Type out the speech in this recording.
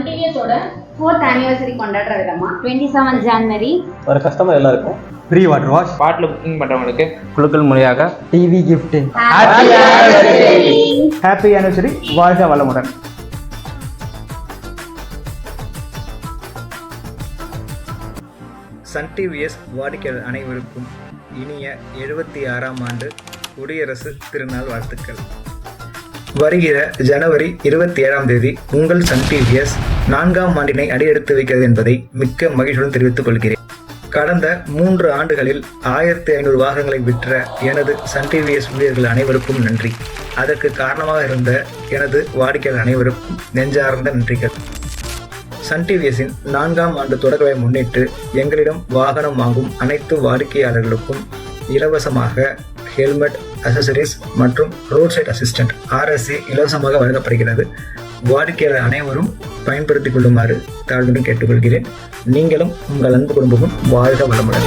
Sun டிவிஎஸோட 4th anniversary கொண்டாடுற விதமா 27 January ஒரு கஸ்டமர் எல்லாருக்கும் ஃப்ரீ வாட்டர் வாஷ், ஸ்பாட்ல புக்கிங் பண்றவங்களுக்கு குழுக்கள் மூலியாக டிவி கிஃப்ட். ஹாப்பி ஆனிவர்சரி, வாழ்க வளமுடன். சன் டிவிஎஸ் வாடிக்கையாளர் அனைவருக்கும் இனிய 76ஆம் ஆண்டு குடியரசு திருநாள் வாழ்த்துக்கள். வருகிற ஜனவரி 27ஆம் தேதி உங்கள் சன் டிவிஎஸ் 4ஆம் ஆண்டினை அடியெடுத்து வைக்கிறது என்பதை மிக்க மகிழ்ச்சியுடன் தெரிவித்துக் கொள்கிறேன். கடந்த 3 ஆண்டுகளில் 1500 வாகனங்களை விற்ற எனது சன் டிவிஎஸ் ஊழியர்கள் அனைவருக்கும் நன்றி. அதற்கு காரணமாக இருந்த எனது வாடிக்கையாளர் அனைவருக்கும் நெஞ்சார்ந்த நன்றிகள். சன் டிவிஎஸின் 4ஆம் ஆண்டு தொடக்க விழாவை முன்னிட்டு எங்களிடம் வாகனம் வாங்கும் அனைத்து வாடிக்கையாளர்களுக்கும் இலவசமாக ஹெல்மெட், அசசரிஸ் மற்றும் ரோட் சைட் அசிஸ்டன்ட் RSA இலவசமாக வழங்கப்படுகிறது. வாடிக்கையாளர் அனைவரும் பயன்படுத்திக் கொள்ளுமாறு தாழ்வுடன் கேட்டுக்கொள்கிறேன். நீங்களும் உங்கள் அன்பு குடும்பமும் வாழ்க வளமுடன்.